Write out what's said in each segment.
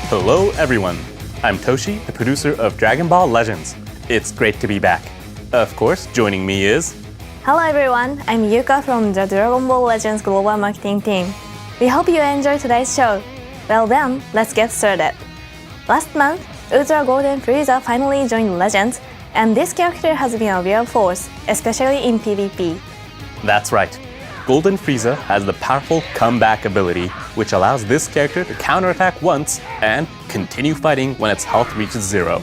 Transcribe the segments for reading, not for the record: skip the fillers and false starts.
Hello everyone, I'm Toshi, the producer of Dragon Ball Legends. It's great to be back. Of course, joining me is... Hello everyone, I'm Yuka from the Dragon Ball Legends Global Marketing Team. We hope you enjoy today's show. Well then, let's get started. Last month, Ultra Golden Frieza finally joined Legends, and this character has been a real force, especially in PvP. That's right. Golden Frieza has the powerful comeback ability, which allows this character to counterattack once and continue fighting when its health reaches 0.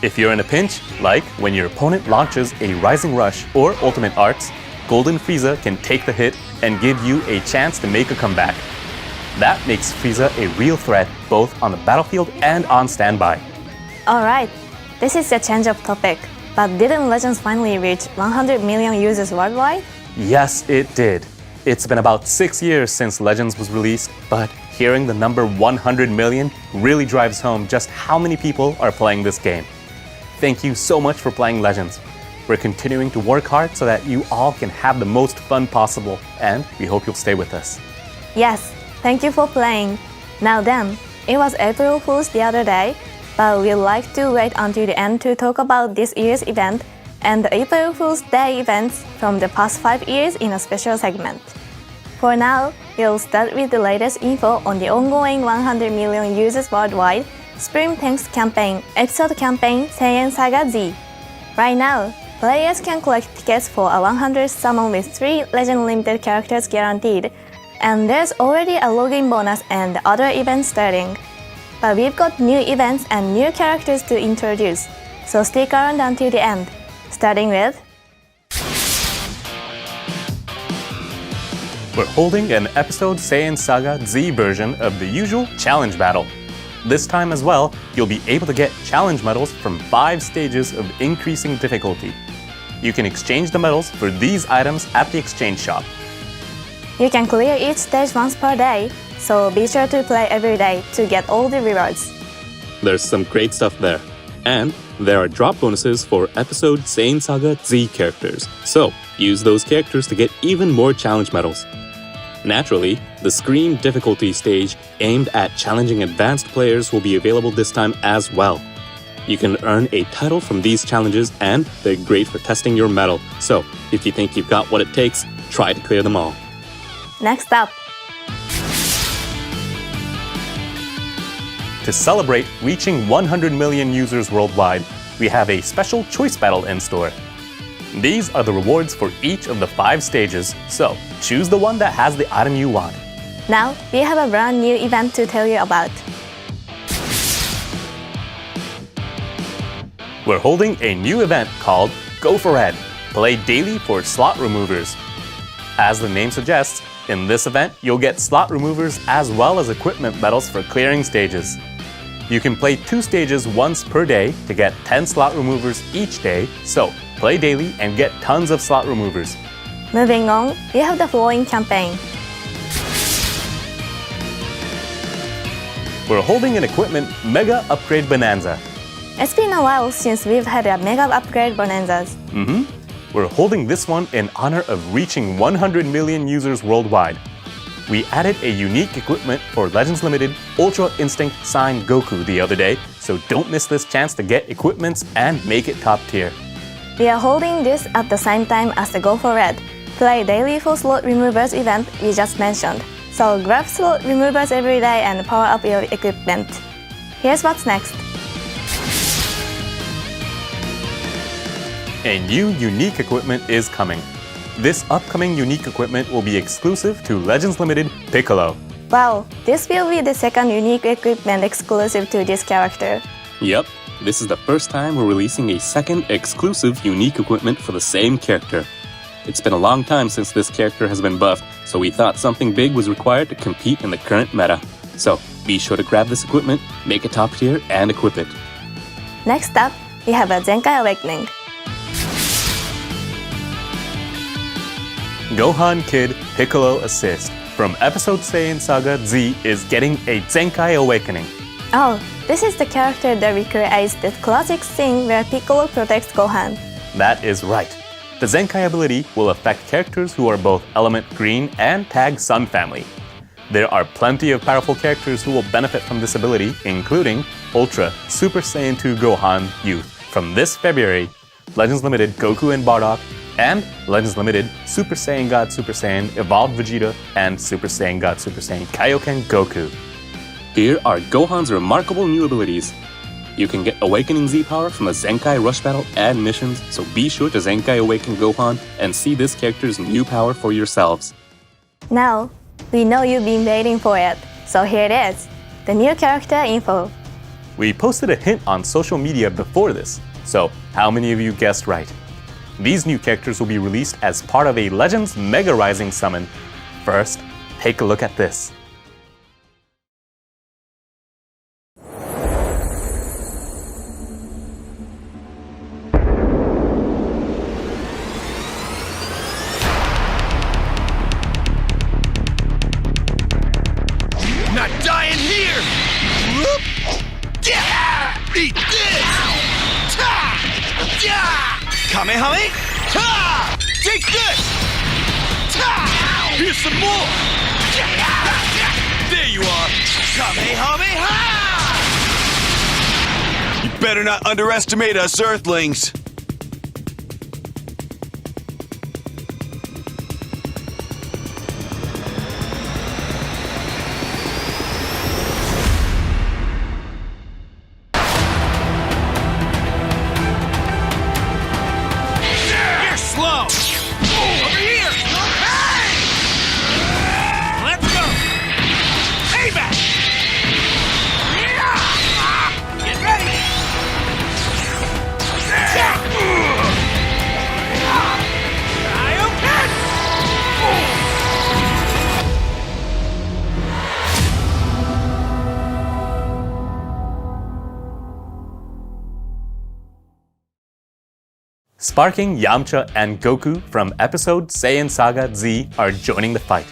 If you're in a pinch, like when your opponent launches a Rising Rush or Ultimate Arts, Golden Frieza can take the hit and give you a chance to make a comeback. That makes Frieza a real threat both on the battlefield and on standby. Alright, this is a change of topic, but didn't Legends finally reach 100 million users worldwide? Yes, it did. It's been about 6 years since Legends was released, but hearing the number 100 million really drives home just how many people are playing this game. Thank you so much for playing Legends. We're continuing to work hard so that you all can have the most fun possible, and we hope you'll stay with us. Yes, thank you for playing. Now then, it was April Fool's the other day, but we'd like to wait until the end to talk about this year's event and the April Fool's Day events from the past 5 years in a special segment. For now, we'll start with the latest info on the ongoing 100 million users worldwide Spring Thanks campaign, episode campaign Saiyan Saga Z. Right now, players can collect tickets for a 100 summon with 3 Legend Limited characters guaranteed, and there's already a login bonus and other events starting. But we've got new events and new characters to introduce, so stick around until the end. Starting with... We're holding an episode Saiyan Saga Z version of the usual challenge battle. This time as well, you'll be able to get challenge medals from 5 stages of increasing difficulty. You can exchange the medals for these items at the exchange shop. You can clear each stage once per day, so be sure to play every day to get all the rewards. There's some great stuff there. And there are drop bonuses for episode Saiyan Saga Z characters, so use those characters to get even more challenge medals. Naturally, the Scream difficulty stage aimed at challenging advanced players will be available this time as well. You can earn a title from these challenges, and they're great for testing your mettle, so if you think you've got what it takes, try to clear them all. Next up, to celebrate reaching 100 million users worldwide, we have a special choice battle in store. These are the rewards for each of the 5 stages, so choose the one that has the item you want. now we have a brand new event to tell you about. We're holding a new event called Go for Red, play daily for slot removers. As the name suggests, in this event you'll get slot removers as well as equipment medals for clearing stages. You can play 2 stages once per day to get 10 slot removers each day, so play daily and get tons of slot removers. Moving on, we have the following campaign. We're holding an equipment Mega Upgrade Bonanza. It's been a while since we've had a mega upgrade bonanzas. We're holding this one in honor of reaching 100 million users worldwide. We added a unique equipment for Legends Limited Ultra Instinct Sign Goku the other day, so don't miss this chance to get equipments and make it top tier. We are holding this at the same time as the Go for Red, play daily for slot removers event we just mentioned. So grab slot removers every day and power up your equipment. Here's what's next. A new unique equipment is coming. This upcoming unique equipment will be exclusive to Legends Limited Piccolo. Wow, this will be the second unique equipment exclusive to this character. Yep, this is the first time we're releasing a second exclusive unique equipment for the same character. It's been a long time since this character has been buffed, so we thought something big was required to compete in the current meta. So be sure to grab this equipment, make it top tier, and equip it. Next up, we have a Zenkai Awakening. Gohan Kid Piccolo Assist from episode Saiyan Saga Z is getting a Zenkai Awakening. Oh, this is the character that recreates the classic scene where Piccolo protects Gohan. That is right. The Zenkai ability will affect characters who are both Element Green and Tag Sun family. There are plenty of powerful characters who will benefit from this ability, including Ultra Super Saiyan 2 Gohan Youth from this February, Legends Limited Goku and Bardock, and Legends Limited Super Saiyan God Super Saiyan Evolved Vegeta and Super Saiyan God Super Saiyan Kaioken Goku. Here are Gohan's remarkable new abilities. You can get Awakening Z power from a Zenkai Rush Battle and missions, so be sure to Zenkai Awaken Gohan and see this character's new power for yourselves. Now, we know you've been waiting for it, so here it is, the new character info. We posted a hint on social media before this, so how many of you guessed right? These new characters will be released as part of a Legends Mega Rising summon. First, take a look at this. Not dying here! Whoop! Yeah! Eat this! Ta! Yeah! Kamehame! Ta! Take this! Ta! Here's some more! There you are! Kamehameha! You better not underestimate us, Earthlings! Slow! Over here! Hey! Let's go! Payback! Get ready! Sparking, Yamcha, and Goku from episode Saiyan Saga Z are joining the fight.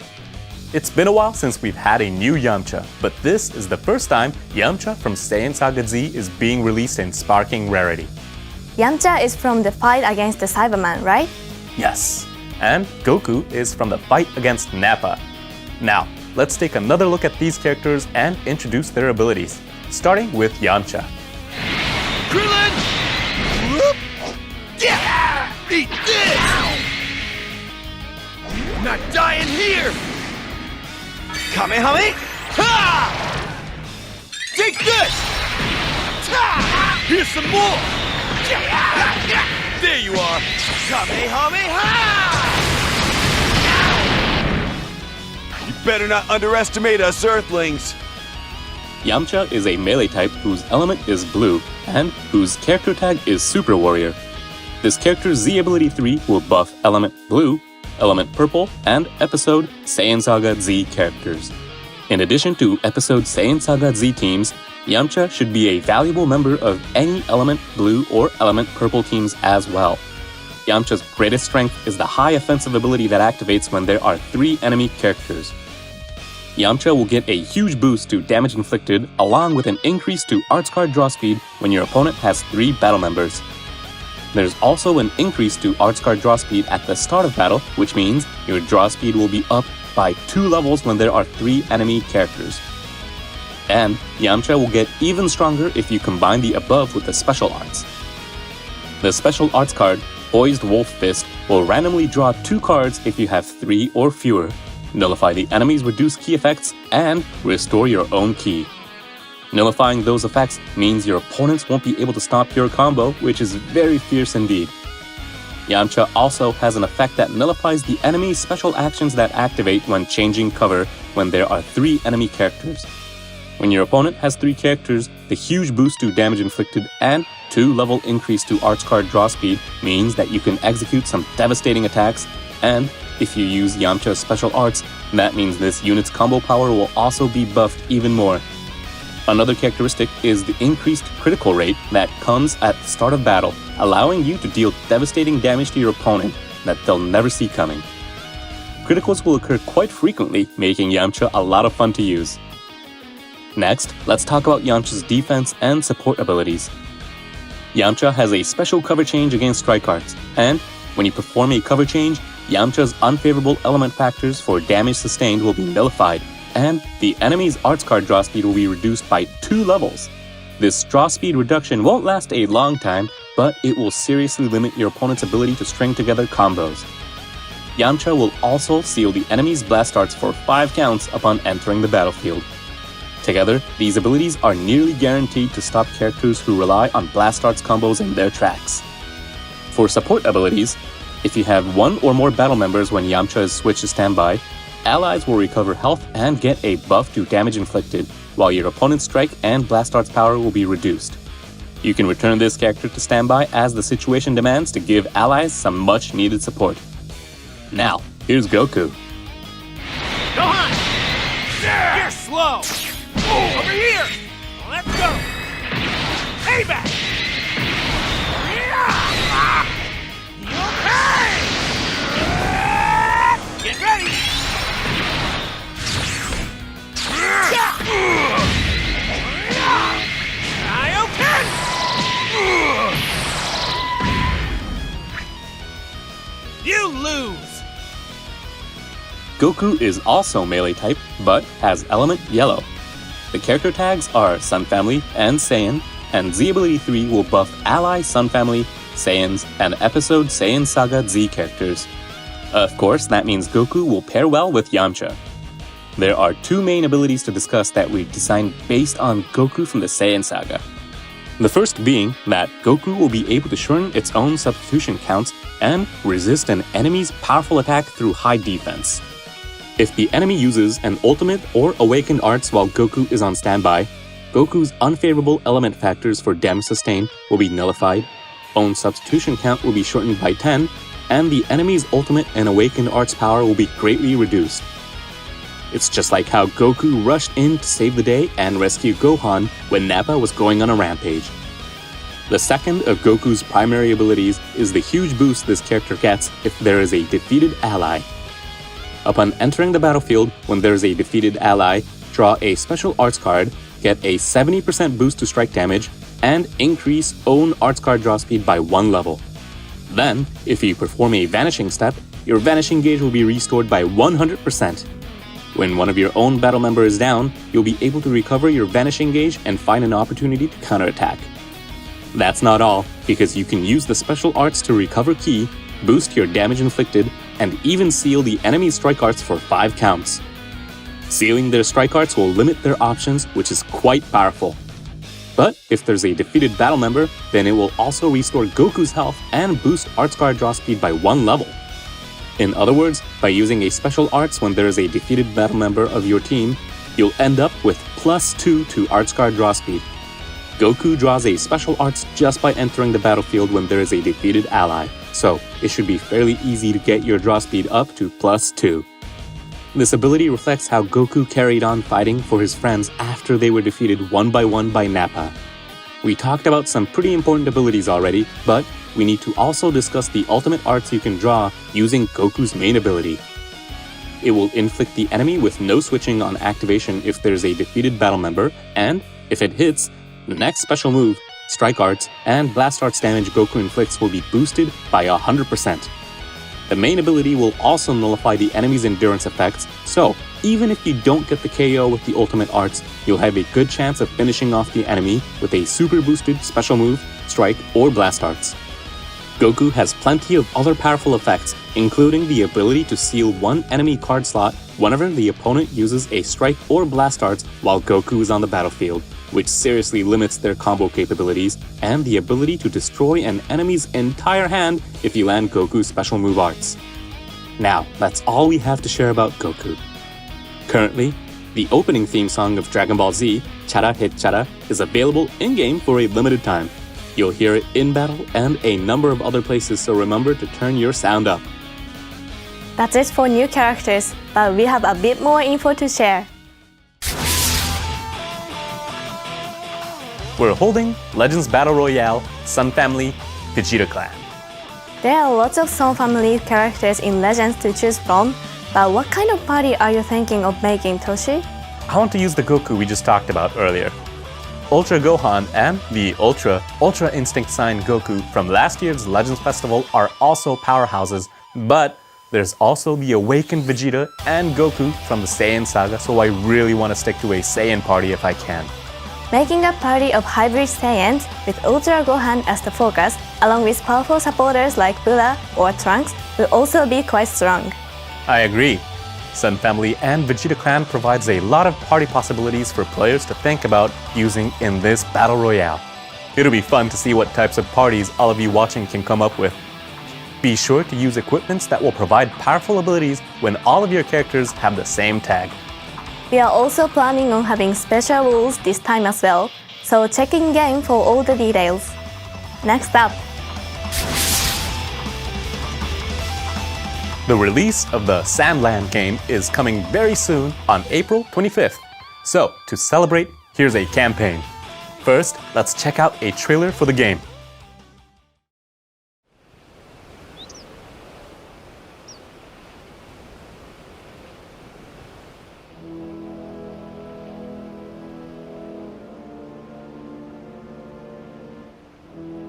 It's been a while since we've had a new Yamcha, but this is the first time Yamcha from Saiyan Saga Z is being released in Sparking Rarity. Yamcha is from the fight against the Cyberman, right? Yes, and Goku is from the fight against Nappa. Now, let's take another look at these characters and introduce their abilities, starting with Yamcha. Krillin! Whoop! Yeah! Eat this! I'm not dying here! Kamehame! Ha! Take this! Ta! Here's some more! There you are! Kamehameha! You better not underestimate us, Earthlings! Yamcha is a melee type whose element is blue and whose character tag is Super Warrior. This character's Z ability 3 will buff element blue, element purple, and episode Saiyan Saga Z characters. In addition to episode Saiyan Saga Z teams, Yamcha should be a valuable member of any element blue or element purple teams as well. Yamcha's greatest strength is the high offensive ability that activates when there are 3 enemy characters. Yamcha will get a huge boost to damage inflicted along with an increase to arts card draw speed when your opponent has 3 battle members. There's also an increase to arts card draw speed at the start of battle, which means your draw speed will be up by 2 levels when there are 3 enemy characters. And Yamcha will get even stronger if you combine the above with the special arts. The special arts card, Poised Wolf Fist, will randomly draw 2 cards if you have 3 or fewer, nullify the enemy's reduced key effects, and restore your own key. Nullifying those effects means your opponents won't be able to stop your combo, which is very fierce indeed. Yamcha also has an effect that nullifies the enemy's special actions that activate when changing cover when there are 3 enemy characters. When your opponent has 3 characters, the huge boost to damage inflicted and 2-level increase to arts card draw speed means that you can execute some devastating attacks, and if you use Yamcha's special arts, that means this unit's combo power will also be buffed even more. Another characteristic is the increased critical rate that comes at the start of battle, allowing you to deal devastating damage to your opponent that they'll never see coming. Criticals will occur quite frequently, making Yamcha a lot of fun to use. Next, let's talk about Yamcha's defense and support abilities. Yamcha has a special cover change against strike arts, and when you perform a cover change, Yamcha's unfavorable element factors for damage sustained will be nullified, and the enemy's arts card draw speed will be reduced by 2 levels. This draw speed reduction won't last a long time, but it will seriously limit your opponent's ability to string together combos. Yamcha will also seal the enemy's blast arts for 5 counts upon entering the battlefield. Together, these abilities are nearly guaranteed to stop characters who rely on blast arts combos in their tracks. For support abilities, if you have 1 or more battle members when Yamcha is switched to standby, allies will recover health and get a buff to damage inflicted, while your opponent's strike and blast arts power will be reduced. You can return this character to standby as the situation demands to give allies some much needed support. Now, here's Goku. Gohan! You're slow! Over here! Let's go! Payback! Okay! Get ready! You lose! Goku is also melee type, but has element yellow. The character tags are Sun Family and Saiyan, and Z Ability 3 will buff ally Sun Family, Saiyans, and episode Saiyan Saga Z characters. Of course, that means Goku will pair well with Yamcha. There are 2 main abilities to discuss that we've designed based on Goku from the Saiyan Saga. The first being that Goku will be able to shorten its own substitution counts and resist an enemy's powerful attack through high defense. If the enemy uses an ultimate or awakened arts while Goku is on standby, Goku's unfavorable element factors for damage sustained will be nullified, own substitution count will be shortened by 10, and the enemy's ultimate and awakened arts power will be greatly reduced. It's just like how Goku rushed in to save the day and rescue Gohan when Nappa was going on a rampage. The second of Goku's primary abilities is the huge boost this character gets if there is a defeated ally. Upon entering the battlefield, when there is a defeated ally, draw a special arts card, get a 70% boost to strike damage, and increase own arts card draw speed by 1 level. Then, if you perform a vanishing step, your vanishing gauge will be restored by 100%. When one of your own battle member is down, you'll be able to recover your vanishing gauge and find an opportunity to counterattack. That's not all, because you can use the special arts to recover ki, boost your damage inflicted, and even seal the enemy's strike arts for 5 counts. Sealing their strike arts will limit their options, which is quite powerful. But if there's a defeated battle member, then it will also restore Goku's health and boost arts card draw speed by 1 level. In other words, by using a special arts when there is a defeated battle member of your team, you'll end up with +2 to arts card draw speed. Goku draws a special arts just by entering the battlefield when there is a defeated ally, so it should be fairly easy to get your draw speed up to +2. This ability reflects how Goku carried on fighting for his friends after they were defeated one by one by Nappa. We talked about some pretty important abilities already, but we need to also discuss the ultimate arts you can draw using Goku's main ability. It will inflict the enemy with no switching on activation if there's a defeated battle member, and if it hits, the next special move, strike arts, and blast arts damage Goku inflicts will be boosted by 100%. The main ability will also nullify the enemy's endurance effects, so even if you don't get the KO with the ultimate arts, you'll have a good chance of finishing off the enemy with a super boosted special move, strike, or blast arts. Goku has plenty of other powerful effects, including the ability to seal one enemy card slot whenever the opponent uses a strike or blast arts while Goku is on the battlefield, which seriously limits their combo capabilities, and the ability to destroy an enemy's entire hand if you land Goku's special move arts. Now, that's all we have to share about Goku. Currently, the opening theme song of Dragon Ball Z, Chara Hit Chara, is available in-game for a limited time. You'll hear it in battle and a number of other places, so remember to turn your sound up. That's it for new characters, but we have a bit more info to share. We're holding Legends Battle Royale, Sun Family, Vegeta Clan. There are lots of Sun Family characters in Legends to choose from, but what kind of party are you thinking of making, Toshi? I want to use the Goku we just talked about earlier. Ultra Gohan and the Ultra Instinct Sign Goku from last year's Legends Festival are also powerhouses, but There's also the awakened Vegeta and Goku from the Saiyan saga, so I really want to stick to a Saiyan party if I can. Making a party of hybrid Saiyans with Ultra Gohan as the focus, along with powerful supporters like Buddha or Trunks, will also be quite strong. I agree. Sun Family and Vegeta Clan provides a lot of party possibilities for players to think about using in this Battle Royale. It'll be fun to see what types of parties all of you watching can come up with. Be sure to use equipments that will provide powerful abilities when all of your characters have the same tag. We are also planning on having special rules this time as well, so check in game for all the details. Next up, the release of the Sandland game is coming very soon on April 25th. So, to celebrate, here's a campaign. First, let's check out a trailer for the game.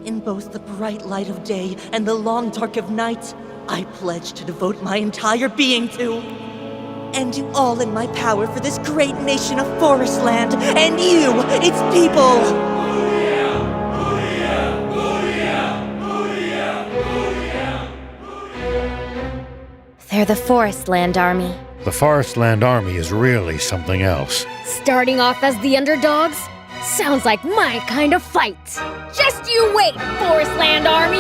In both the bright light of day and the long dark of night, I pledge to devote my entire being to and do all in my power for this great nation of Forestland and you, its people! They're the Forestland Army. The Forestland Army is really something else. Starting off as the underdogs? Sounds like my kind of fight. Just you wait, Forestland Army!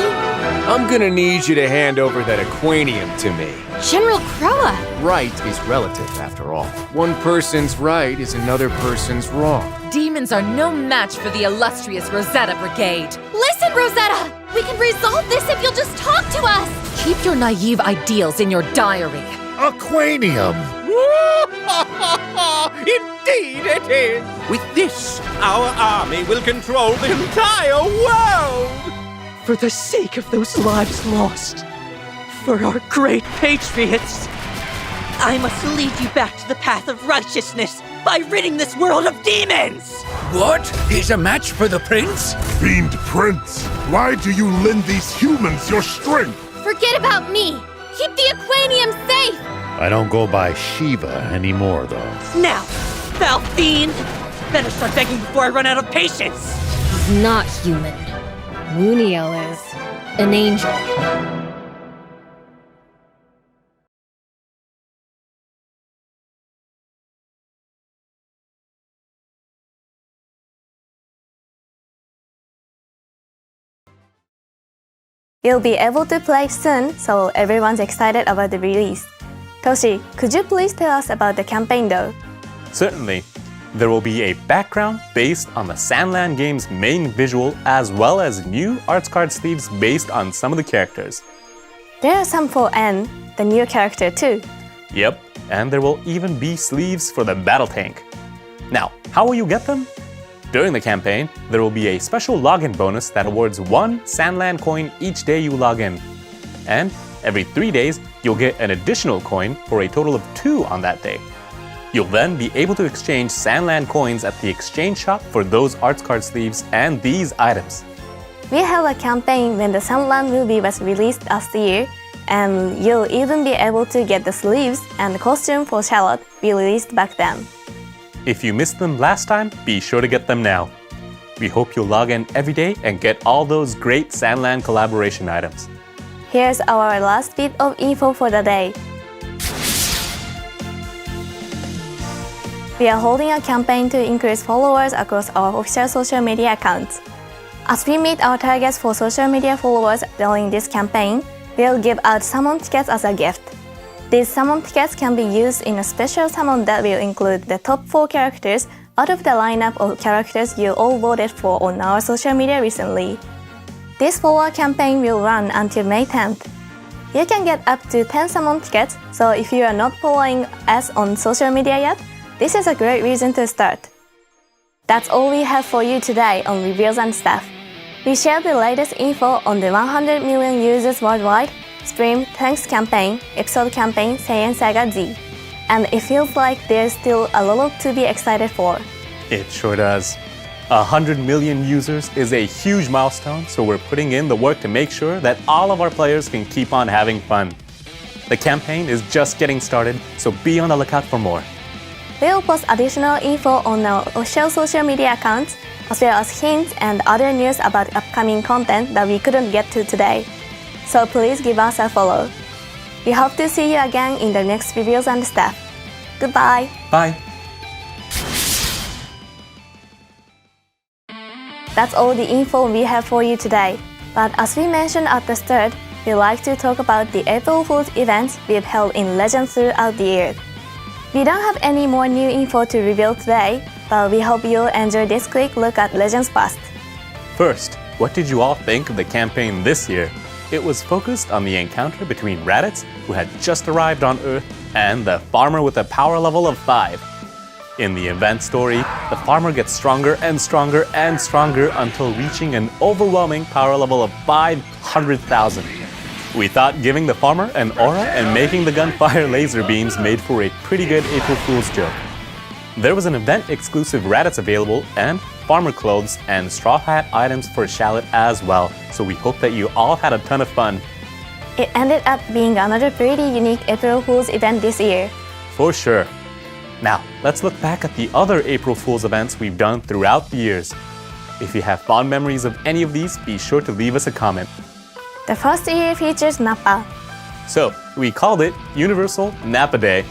I'm gonna need you to hand over that aquanium to me. General Croa! Right is relative, after all. One person's right is another person's wrong. Demons are no match for the illustrious Rosetta Brigade. Listen, Rosetta! We can resolve this if you'll just talk to us! Keep your naive ideals in your diary. Aquanium! Indeed it is! With this, our army will control the entire world! For the sake of those lives lost, for our great patriots, I must lead you back to the path of righteousness by ridding this world of demons! What? He's a match for the prince? Fiend Prince, why do you lend these humans your strength? Forget about me! Keep the aquanium safe! I don't go by Shiva anymore, though. Now, foul fiend! Better start begging before I run out of patience! He's not human. Muniel is an angel. you'll be able to play soon, so everyone's excited about the release. Toshi, could you please tell us about the campaign though? Certainly. There will be a background based on the Sandland game's main visual, as well as new arts card sleeves based on some of the characters. There are some for N, the new character too. Yep, and there will even be sleeves for the battle tank. Now, how will you get them? During the campaign, there will be a special login bonus that awards 1 Sandland coin each day you log in. And every 3 days, you'll get an additional coin for a total of 2 on that day. You'll then be able to exchange Sandland coins at the exchange shop for those arts card sleeves and these items. We held a campaign when the Sandland movie was released last year, and you'll even be able to get the sleeves and the costume for Charlotte we released back then. If you missed them last time, be sure to get them now. We hope you'll log in every day and get all those great Sandland collaboration items. Here's our last bit of info for the day. We are holding a campaign to increase followers across our official social media accounts. As we meet our targets for social media followers during this campaign, we'll give out summon tickets as a gift. These summon tickets can be used in a special summon that will include the top 4 characters out of the lineup of characters you all voted for on our social media recently. This follower campaign will run until May 10th. You can get up to 10 summon tickets, so if you are not following us on social media yet, this is a great reason to start. That's all we have for you today on Reviews and Stuff. We shared the latest info on the 100 million users worldwide, Stream Thanks campaign, episode campaign Saiyan Saga Z. And it feels like there's still a lot to be excited for. It sure does. 100 million users is a huge milestone, so we're putting in the work to make sure that all of our players can keep on having fun. The campaign is just getting started, so be on the lookout for more. We'll post additional info on our official social media accounts, as well as hints and other news about upcoming content that we couldn't get to today. So please give us a follow. We hope to see you again in the next reviews and stuff. Goodbye. Bye. That's all the info we have for you today. But as we mentioned at the start, we like to talk about the April Fool's events we've held in Legends throughout the year. We don't have any more new info to reveal today, but we hope you'll enjoy this quick look at Legends Past. First, what did you all think of the campaign this year? It was focused on the encounter between Raditz, who had just arrived on Earth, and the farmer with a power level of 5. In the event story, the farmer gets stronger and stronger and stronger until reaching an overwhelming power level of 500,000. We thought giving the farmer an aura and making the gun fire laser beams made for a pretty good April Fool's joke. There was an event-exclusive Raditz available, and farmer clothes and straw hat items for Shallot as well, so we hope that you all had a ton of fun. It ended up being another pretty unique April Fool's event this year. For sure. Now, let's look back at the other April Fool's events we've done throughout the years. If you have fond memories of any of these, be sure to leave us a comment. The first year features Nappa. So, we called it Universal Nappa Day.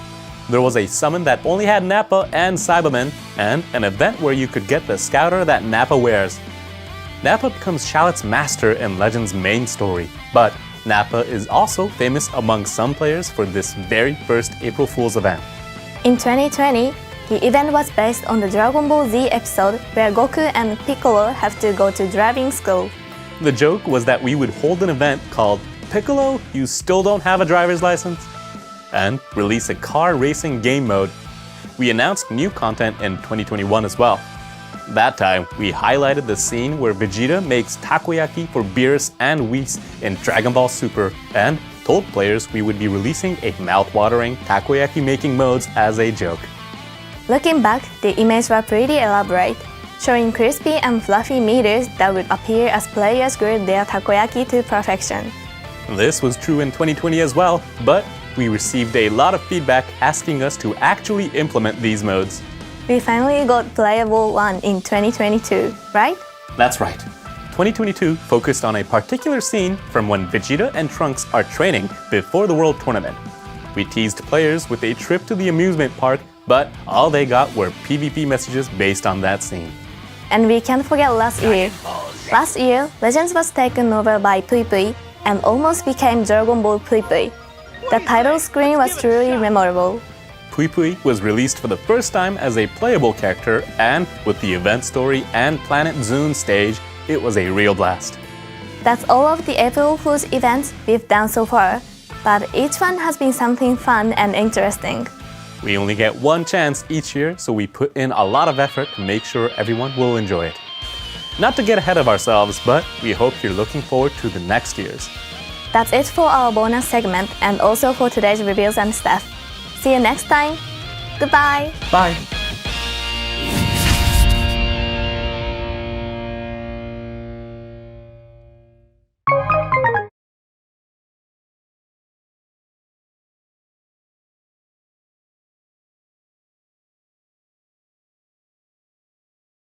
There was a summon that only had Nappa and Cybermen, and an event where you could get the scouter that Nappa wears. Nappa becomes Shallot's master in Legends' main story, but Nappa is also famous among some players for this very first April Fool's event. In 2020, the event was based on the Dragon Ball Z episode where Goku and Piccolo have to go to driving school. The joke was that we would hold an event called Piccolo, You Still Don't Have a Driver's License? And release a car racing game mode. We announced new content in 2021 as well. That time, we highlighted the scene where Vegeta makes takoyaki for Beerus and Whis in Dragon Ball Super, and told players we would be releasing a mouth-watering takoyaki making modes as a joke. Looking back, the images were pretty elaborate, showing crispy and fluffy meters that would appear as players grilled their takoyaki to perfection. This was true in 2020 as well, but we received a lot of feedback asking us to actually implement these modes. We finally got playable one in 2022, right? That's right. 2022 focused on a particular scene from when Vegeta and Trunks are training before the World Tournament. We teased players with a trip to the amusement park, but all they got were PvP messages based on that scene. And we can't forget last year. Last year, Legends was taken over by Pui Pui and almost became Dragon Ball Pui Pui. The title screen was truly memorable. Pui Pui was released for the first time as a playable character, and with the event story and Planet Zoon stage, it was a real blast. That's all of the April Fool's events we've done so far, but each one has been something fun and interesting. We only get one chance each year, so we put in a lot of effort to make sure everyone will enjoy it. Not to get ahead of ourselves, but we hope you're looking forward to the next year's. That's it for our bonus segment and also for today's reviews and stuff. See you next time. Goodbye. Bye.